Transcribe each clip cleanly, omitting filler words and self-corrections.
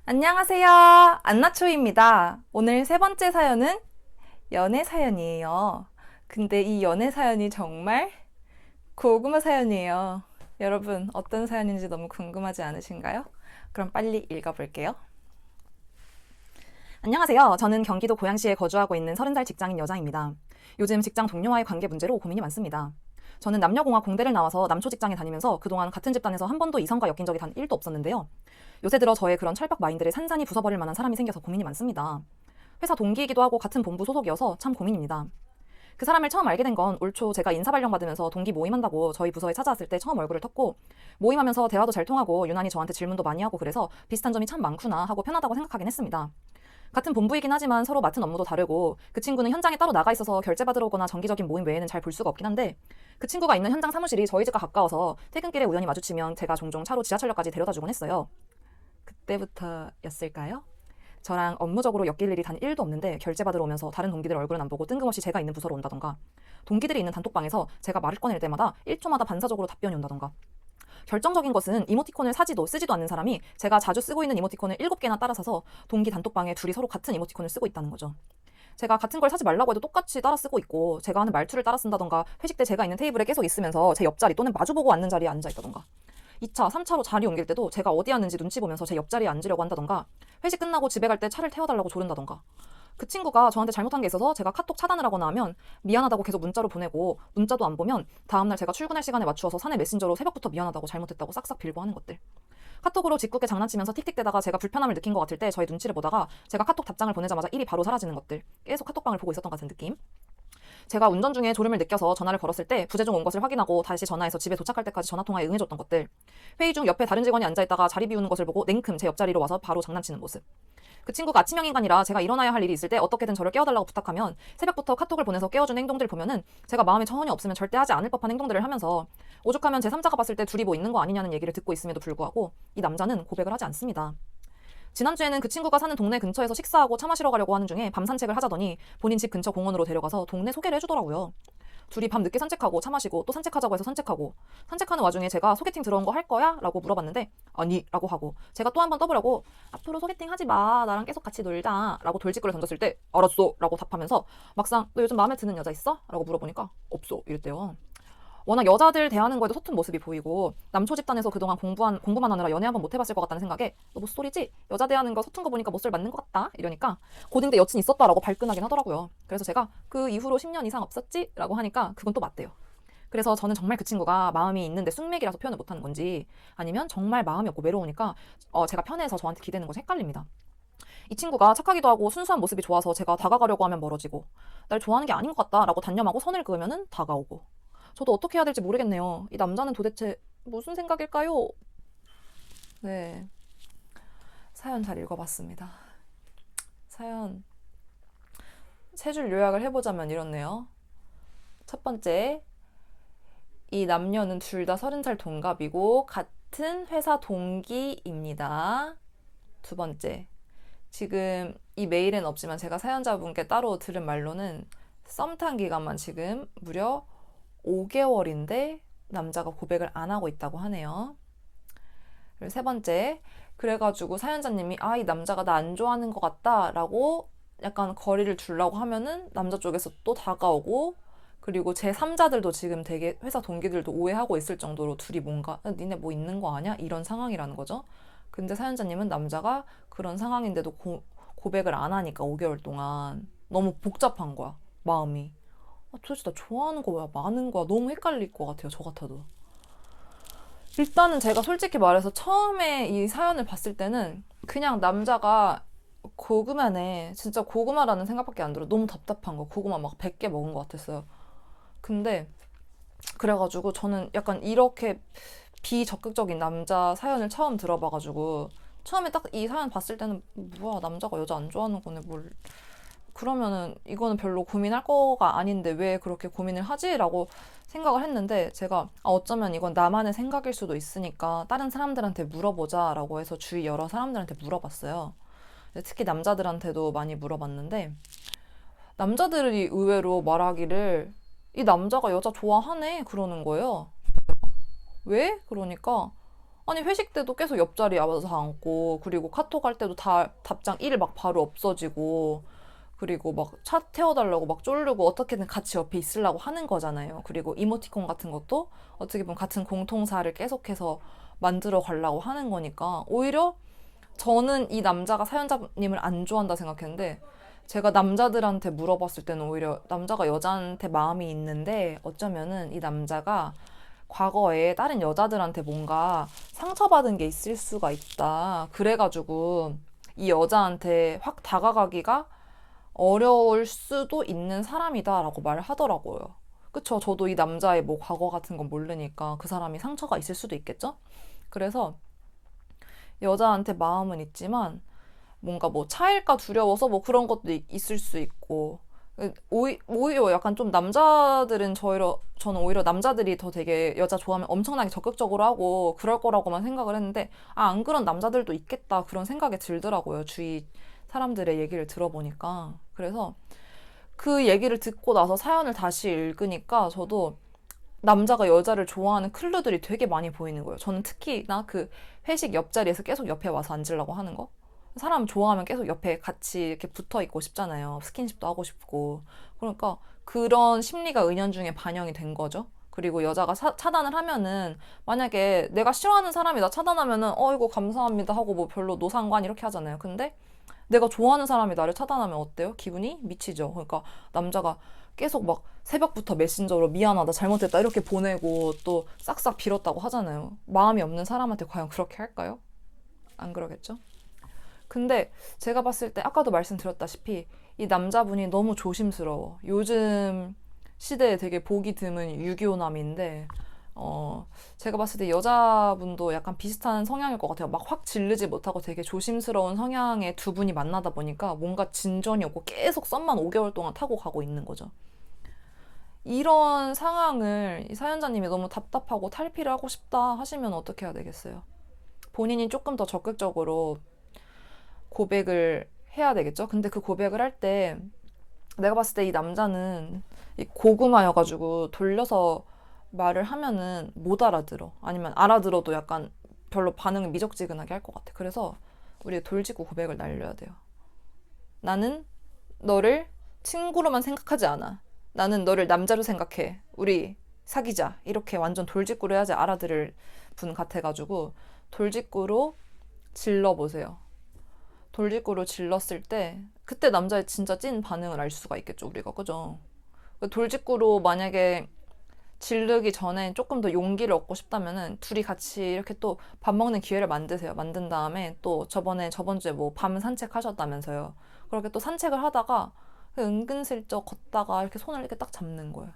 안녕하세요. 안나초입니다. 오늘 세 번째 사연은 연애 사연이에요. 근데 이 연애 사연이 정말 고구마 사연이에요. 여러분, 어떤 사연인지 너무 궁금하지 않으신가요? 그럼 빨리 읽어볼게요. 안녕하세요. 저는 경기도 고양시에 거주하고 있는 30살 직장인 여자입니다. 요즘 직장 동료와의 관계 문제로 고민이 많습니다. 저는 남녀공학 공대를 나와서 남초 직장에 다니면서 그동안 같은 집단에서 한 번도 이성과 엮인 적이 단 1도 없었는데요. 요새 들어 저의 그런 철벽 마인드를 산산이 부숴버릴 만한 사람이 생겨서 고민이 많습니다. 회사 동기이기도 하고 같은 본부 소속이어서 참 고민입니다. 그 사람을 처음 알게 된 건 올 초 제가 인사 발령 받으면서 동기 모임한다고 저희 부서에 찾아왔을 때 처음 얼굴을 텄고, 모임하면서 대화도 잘 통하고 유난히 저한테 질문도 많이 하고 그래서 비슷한 점이 참 많구나 하고 편하다고 생각하긴 했습니다. 같은 본부이긴 하지만 서로 맡은 업무도 다르고, 그 친구는 현장에 따로 나가 있어서 결제받으러 오거나 정기적인 모임 외에는 잘 볼 수가 없긴 한데, 그 친구가 있는 현장 사무실이 저희 집과 가까워서 퇴근길에 우연히 마주치면 제가 종종 차로 지하철역까지 데려다 주곤 했어요. 그때부터였을까요? 저랑 업무적으로 엮일 일이 단 1도 없는데 결제받으러 오면서 다른 동기들 얼굴은 안 보고 뜬금없이 제가 있는 부서로 온다던가, 동기들이 있는 단톡방에서 제가 말을 꺼낼 때마다 1초마다 반사적으로 답변이 온다던가, 결정적인 것은 이모티콘을 사지도 쓰지도 않는 사람이 제가 자주 쓰고 있는 이모티콘을 7개나 따라 사서 동기 단톡방에 둘이 서로 같은 이모티콘을 쓰고 있다는 거죠. 제가 같은 걸 사지 말라고 해도 똑같이 따라 쓰고 있고, 제가 하는 말투를 따라 쓴다던가, 회식 때 제가 있는 테이블에 계속 있으면서 제 옆자리 또는 마주보고 앉는 자리에 앉아 있다던가, 2차, 3차로 자리 옮길 때도 제가 어디 앉는지 눈치 보면서 제 옆자리에 앉으려고 한다던가, 회식 끝나고 집에 갈 때 차를 태워달라고 조른다던가. 그 친구가 저한테 잘못한 게 있어서 제가 카톡 차단을 하거나 하면 미안하다고 계속 문자로 보내고, 문자도 안 보면 다음날 제가 출근할 시간에 맞추어서 사내 메신저로 새벽부터 미안하다고 잘못했다고 싹싹 빌고 하는 것들. 카톡으로 짓궂게 장난치면서 틱틱대다가 제가 불편함을 느낀 것 같을 때 저의 눈치를 보다가 제가 카톡 답장을 보내자마자 일이 바로 사라지는 것들. 계속 카톡방을 보고 있었던 것 같은 느낌. 제가 운전 중에 졸음을 느껴서 전화를 걸었을 때 부재중 온 것을 확인하고 다시 전화해서 집에 도착할 때까지 전화통화에 응해줬던 것들. 회의 중 옆에 다른 직원이 앉아있다가 자리 비우는 것을 보고 냉큼 제 옆자리로 와서 바로 장난치는 모습. 그 친구가 아침형 인간이라 제가 일어나야 할 일이 있을 때 어떻게든 저를 깨워달라고 부탁하면 새벽부터 카톡을 보내서 깨워주는 행동들 보면은 제가 마음에 전혀 없으면 절대 하지 않을 법한 행동들을 하면서, 오죽하면 제 3자가 봤을 때 둘이 뭐 있는 거 아니냐는 얘기를 듣고 있음에도 불구하고 이 남자는 고백을 하지 않습니다. 지난주에는 그 친구가 사는 동네 근처에서 식사하고 차 마시러 가려고 하는 중에 밤 산책을 하자더니 본인 집 근처 공원으로 데려가서 동네 소개를 해주더라고요. 둘이 밤 늦게 산책하고 차 마시고 또 산책하자고 해서 산책하고, 산책하는 와중에 제가 소개팅 들어온 거 할 거야? 라고 물어봤는데 아니 라고 하고, 제가 또 한 번 떠보려고 앞으로 소개팅 하지 마, 나랑 계속 같이 놀자 라고 돌직구를 던졌을 때 알았어 라고 답하면서 막상 너 요즘 마음에 드는 여자 있어? 라고 물어보니까 없어 이랬대요. 워낙 여자들 대하는 거에도 서툰 모습이 보이고, 남초 집단에서 그동안 공부만 하느라 연애 한번 못 해봤을 것 같다는 생각에 너 무슨 소리지? 여자 대하는 거 서툰 거 보니까 못쏠 맞는 것 같다 이러니까 고딩 때 여친 있었다라고 발끈하긴 하더라고요. 그래서 제가 그 이후로 10년 이상 없었지? 라고 하니까 그건 또 맞대요. 그래서 저는 정말 그 친구가 마음이 있는데 숙맥이라서 표현을 못하는 건지, 아니면 정말 마음이 없고 외로우니까 제가 편해서 저한테 기대는 것이 헷갈립니다. 이 친구가 착하기도 하고 순수한 모습이 좋아서 제가 다가가려고 하면 멀어지고, 날 좋아하는 게 아닌 것 같다라고 단념하고 선을 그으면은 다가오고, 저도 어떻게 해야 될지 모르겠네요. 이 남자는 도대체 무슨 생각일까요? 네, 사연 잘 읽어봤습니다. 사연 세 줄 요약을 해보자면 이렇네요. 첫 번째, 이 남녀는 둘 다 30살 동갑이고 같은 회사 동기입니다. 두 번째, 지금 이 메일엔 없지만 제가 사연자분께 따로 들은 말로는 썸 탄 기간만 지금 무려 5개월인데 남자가 고백을 안 하고 있다고 하네요. 그리고 세 번째, 그래가지고 사연자님이 이 남자가 나 안 좋아하는 것 같다 라고 약간 거리를 두려고 하면은 남자 쪽에서 또 다가오고, 그리고 제 3자들도 지금 되게 회사 동기들도 오해하고 있을 정도로 둘이 뭔가 니네 뭐 있는 거 아냐? 이런 상황이라는 거죠. 근데 사연자님은 남자가 그런 상황인데도 고백을 안 하니까 5개월 동안 너무 복잡한 거야, 마음이. 도대체 나 좋아하는 거야, 많은 거야, 너무 헷갈릴 것 같아요, 저 같아도. 일단은 제가 솔직히 말해서 처음에 이 사연을 봤을 때는 그냥 남자가 고구마네, 진짜 고구마라는 생각밖에 안 들어. 너무 답답한 거, 고구마 막 100개 먹은 것 같았어요. 근데 그래가지고 저는 약간 이렇게 비적극적인 남자 사연을 처음 들어봐가지고, 처음에 딱 이 사연 봤을 때는 뭐야, 남자가 여자 안 좋아하는 거네, 뭘 그러면은 이거는 별로 고민할 거가 아닌데 왜 그렇게 고민을 하지? 라고 생각을 했는데, 제가 어쩌면 이건 나만의 생각일 수도 있으니까 다른 사람들한테 물어보자 라고 해서 주위 여러 사람들한테 물어봤어요. 특히 남자들한테도 많이 물어봤는데, 남자들이 의외로 말하기를 이 남자가 여자 좋아하네 그러는 거예요. 왜? 그러니까 아니 회식 때도 계속 옆자리에 와서 앉고 그리고 카톡 할 때도 다 답장 1 막 바로 없어지고 그리고 막 차 태워달라고 막 쫄르고 어떻게든 같이 옆에 있으려고 하는 거잖아요. 그리고 이모티콘 같은 것도 어떻게 보면 같은 공통사를 계속해서 만들어 가려고 하는 거니까 오히려 저는 이 남자가 사연자님을 안 좋아한다 생각했는데 제가 남자들한테 물어봤을 때는 오히려 남자가 여자한테 마음이 있는데 어쩌면은 이 남자가 과거에 다른 여자들한테 뭔가 상처받은 게 있을 수가 있다. 그래가지고 이 여자한테 확 다가가기가 어려울 수도 있는 사람이다라고 말을 하더라고요. 그쵸? 저도 이 남자의 뭐 과거 같은 건 모르니까 그 사람이 상처가 있을 수도 있겠죠? 그래서 여자한테 마음은 있지만 뭔가 뭐 차일까 두려워서 뭐 그런 것도 있을 수 있고 오히려 약간 좀 남자들은 저는 오히려 남자들이 더 되게 여자 좋아하면 엄청나게 적극적으로 하고 그럴 거라고만 생각을 했는데 안 그런 남자들도 있겠다 그런 생각이 들더라고요. 주위 사람들의 얘기를 들어보니까. 그래서 그 얘기를 듣고 나서 사연을 다시 읽으니까 저도 남자가 여자를 좋아하는 클루들이 되게 많이 보이는 거예요. 저는 특히나 그 회식 옆자리에서 계속 옆에 와서 앉으려고 하는 거. 사람 좋아하면 계속 옆에 같이 이렇게 붙어 있고 싶잖아요. 스킨십도 하고 싶고. 그러니까 그런 심리가 은연중에 반영이 된 거죠. 그리고 여자가 차단을 하면은 만약에 내가 싫어하는 사람이 나 차단하면은 이거 감사합니다 하고 뭐 별로 노상관 이렇게 하잖아요. 근데 내가 좋아하는 사람이 나를 차단하면 어때요? 기분이 미치죠. 그러니까 남자가 계속 막 새벽부터 메신저로 미안하다, 잘못했다 이렇게 보내고 또 싹싹 빌었다고 하잖아요. 마음이 없는 사람한테 과연 그렇게 할까요? 안 그러겠죠? 근데 제가 봤을 때 아까도 말씀드렸다시피 이 남자분이 너무 조심스러워. 요즘 시대에 되게 보기 드문 유교남인데 제가 봤을 때 여자분도 약간 비슷한 성향일 것 같아요. 막 확 질르지 못하고 되게 조심스러운 성향의 두 분이 만나다 보니까 뭔가 진전이 없고 계속 썸만 5개월 동안 타고 가고 있는 거죠. 이런 상황을 이 사연자님이 너무 답답하고 탈피를 하고 싶다 하시면 어떻게 해야 되겠어요? 본인이 조금 더 적극적으로 고백을 해야 되겠죠? 근데 그 고백을 할 때 내가 봤을 때 이 남자는 이 고구마여가지고 돌려서 말을 하면은 못 알아들어. 아니면 알아들어도 약간 별로 반응을 미적지근하게 할 것 같아. 그래서 우리 돌직구 고백을 날려야 돼요. 나는 너를 친구로만 생각하지 않아. 나는 너를 남자로 생각해. 우리 사귀자. 이렇게 완전 돌직구로 해야지 알아들을 분 같아가지고 돌직구로 질러보세요. 돌직구로 질렀을 때 그때 남자의 진짜 찐 반응을 알 수가 있겠죠, 우리가. 그죠? 돌직구로 만약에 지르기 전에 조금 더 용기를 얻고 싶다면은 둘이 같이 이렇게 또 밥 먹는 기회를 만드세요. 만든 다음에 또 저번 주에 뭐 밤 산책하셨다면서요. 그렇게 또 산책을 하다가 은근슬쩍 걷다가 이렇게 손을 이렇게 딱 잡는 거예요.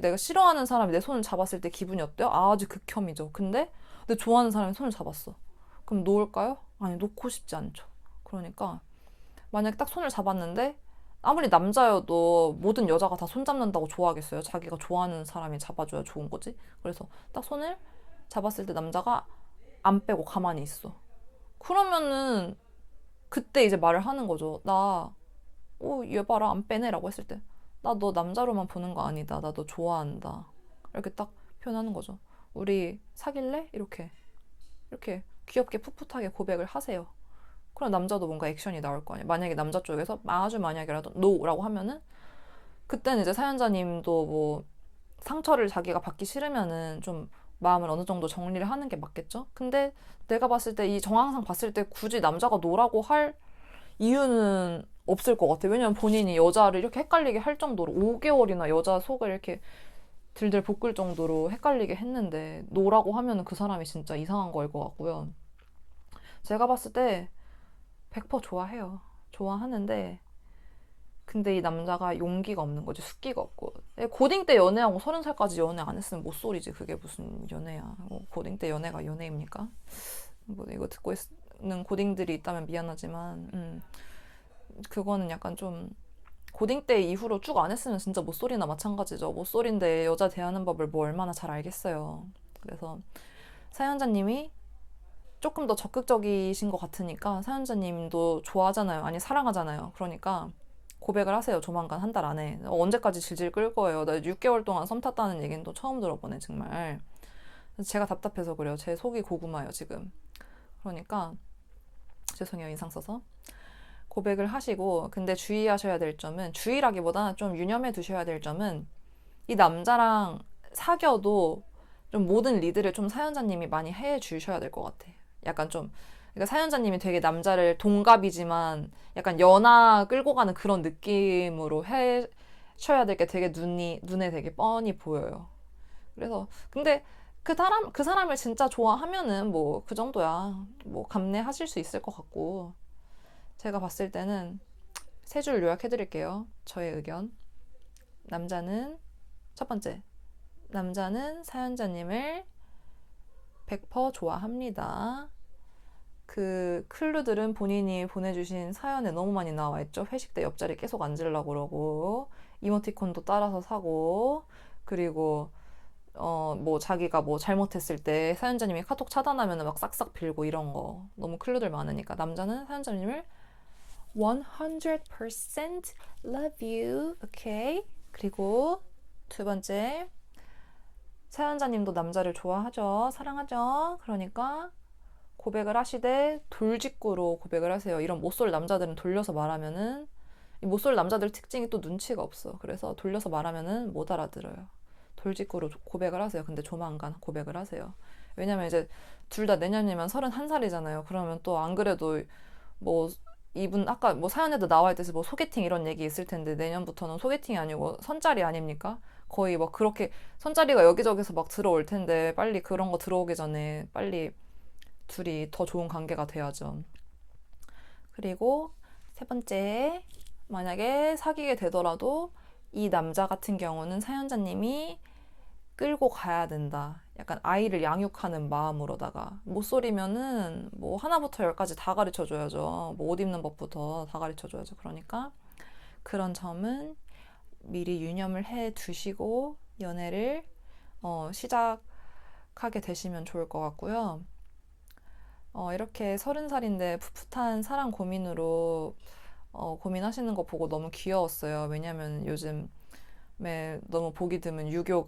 내가 싫어하는 사람이 내 손을 잡았을 때 기분이 어때요? 아주 극혐이죠. 근데 내 좋아하는 사람이 손을 잡았어. 그럼 놓을까요? 아니, 놓고 싶지 않죠. 그러니까 만약에 딱 손을 잡았는데 아무리 남자여도 모든 여자가 다 손 잡는다고 좋아하겠어요? 자기가 좋아하는 사람이 잡아줘야 좋은 거지. 그래서 딱 손을 잡았을 때 남자가 안 빼고 가만히 있어. 그러면은 그때 이제 말을 하는 거죠. 얘 봐라, 안 빼네라고 했을 때 나 너 남자로만 보는 거 아니다. 나 너 좋아한다. 이렇게 딱 표현하는 거죠. 우리 사귈래? 이렇게 귀엽게 풋풋하게 고백을 하세요. 그럼 남자도 뭔가 액션이 나올 거 아니에요. 만약에 남자 쪽에서 아주 만약이라도 NO라고 하면은 그때는 이제 사연자님도 뭐 상처를 자기가 받기 싫으면은 좀 마음을 어느 정도 정리를 하는 게 맞겠죠? 근데 내가 봤을 때 이 정황상 봤을 때 굳이 남자가 NO라고 할 이유는 없을 것 같아요. 왜냐면 본인이 여자를 이렇게 헷갈리게 할 정도로 5개월이나 여자 속을 이렇게 들들 볶을 정도로 헷갈리게 했는데 NO라고 하면은 그 사람이 진짜 이상한 거일 것 같고요. 제가 봤을 때 100% 좋아해요. 좋아하는데 근데 이 남자가 용기가 없는 거지. 숫기가 없고. 고딩 때 연애하고 30살까지 연애 안 했으면 못소리지. 그게 무슨 연애야. 고딩 때 연애가 연애입니까? 뭐 이거 듣고 있는 고딩들이 있다면 미안하지만 그거는 약간 좀 고딩 때 이후로 쭉 안 했으면 진짜 못소리나 마찬가지죠. 못소리인데 여자 대하는 법을 뭐 얼마나 잘 알겠어요. 그래서 사연자님이 조금 더 적극적이신 것 같으니까 사연자님도 좋아하잖아요. 아니 사랑하잖아요. 그러니까 고백을 하세요. 조만간 한 달 안에. 언제까지 질질 끌 거예요. 나 6개월 동안 썸 탔다는 얘기는 또 처음 들어보네 정말. 제가 답답해서 그래요. 제 속이 고구마예요, 지금. 그러니까 죄송해요, 인상 써서. 고백을 하시고, 근데 주의하셔야 될 점은, 주의라기보다 좀 유념해 두셔야 될 점은, 이 남자랑 사귀어도 좀 모든 리드를 좀 사연자님이 많이 해 주셔야 될 것 같아. 약간 좀, 그러니까 사연자님이 되게 남자를 동갑이지만 약간 연하 끌고 가는 그런 느낌으로 해셔야 될 게 되게 눈에 되게 뻔히 보여요. 그래서, 근데 그 사람을 진짜 좋아하면은 뭐 그 정도야. 뭐 감내하실 수 있을 것 같고. 제가 봤을 때는 세 줄 요약해 드릴게요. 저의 의견. 남자는, 첫 번째, 남자는 사연자님을 100% 좋아합니다. 그 클루들은 본인이 보내주신 사연에 너무 많이 나와 있죠. 회식 때 옆자리 계속 앉으려고 그러고, 이모티콘도 따라서 사고, 그리고 뭐 자기가 뭐 잘못했을 때 사연자님이 카톡 차단하면 막 싹싹 빌고 이런 거 너무 클루들 많으니까 남자는 사연자님을 100% love you, okay? 그리고 두 번째, 사연자님도 남자를 좋아하죠. 사랑하죠. 그러니까 고백을 하시되 돌직구로 고백을 하세요. 이런 못쏠 남자들은 돌려서 말하면은, 이 못쏠 남자들 특징이 또 눈치가 없어. 그래서 돌려서 말하면은 못 알아들어요. 돌직구로 고백을 하세요. 근데 조만간 고백을 하세요. 왜냐면 이제 둘 다 내년이면 31살이잖아요. 그러면 또 안 그래도 뭐 이분 아까 뭐 사연에도 나와 있듯이 뭐 소개팅 이런 얘기 있을 텐데 내년부터는 소개팅이 아니고 선짜리 아닙니까? 거의 막 그렇게 선짜리가 여기저기서 막 들어올 텐데 빨리 그런 거 들어오기 전에 빨리 둘이 더 좋은 관계가 돼야죠. 그리고 세 번째, 만약에 사귀게 되더라도 이 남자 같은 경우는 사연자님이 끌고 가야 된다. 약간 아이를 양육하는 마음으로다가 모쏠이면은 뭐 하나부터 열까지 다 가르쳐 줘야죠. 뭐 옷 입는 법부터 다 가르쳐 줘야죠. 그러니까 그런 점은 미리 유념을 해 두시고 연애를 시작하게 되시면 좋을 것 같고요. 이렇게 30살인데 풋풋한 사랑 고민으로 고민하시는 거 보고 너무 귀여웠어요. 왜냐면 요즘 너무 보기 드문 유교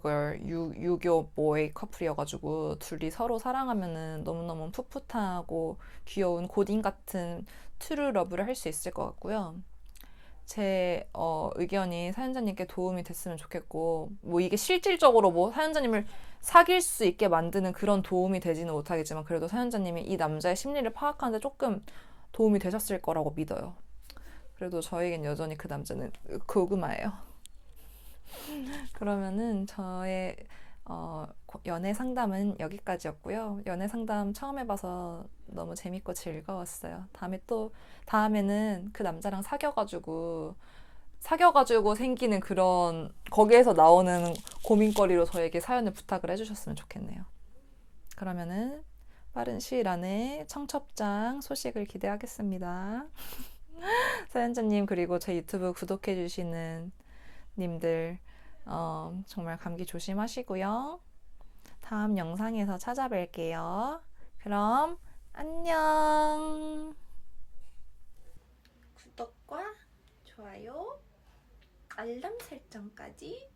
보이 커플이어가지고 둘이 서로 사랑하면은 너무너무 풋풋하고 귀여운 고딩 같은 트루 러브를 할 수 있을 것 같고요. 제 의견이 사연자님께 도움이 됐으면 좋겠고, 뭐 이게 실질적으로 뭐 사연자님을 사귈 수 있게 만드는 그런 도움이 되지는 못하겠지만 그래도 사연자님이 이 남자의 심리를 파악하는데 조금 도움이 되셨을 거라고 믿어요. 그래도 저에겐 여전히 그 남자는 고구마예요. 그러면은 저의 연애 상담은 여기까지였고요. 연애 상담 처음 해봐서 너무 재밌고 즐거웠어요. 다음에는 그 남자랑 사귀어가지고 생기는 그런, 거기에서 나오는 고민거리로 저에게 사연을 부탁을 해주셨으면 좋겠네요. 그러면은 빠른 시일 안에 청첩장 소식을 기대하겠습니다. 사연자님, 그리고 제 유튜브 구독해주시는 님들, 정말 감기 조심하시고요. 다음 영상에서 찾아뵐게요. 그럼 안녕. 구독과 좋아요, 알람 설정까지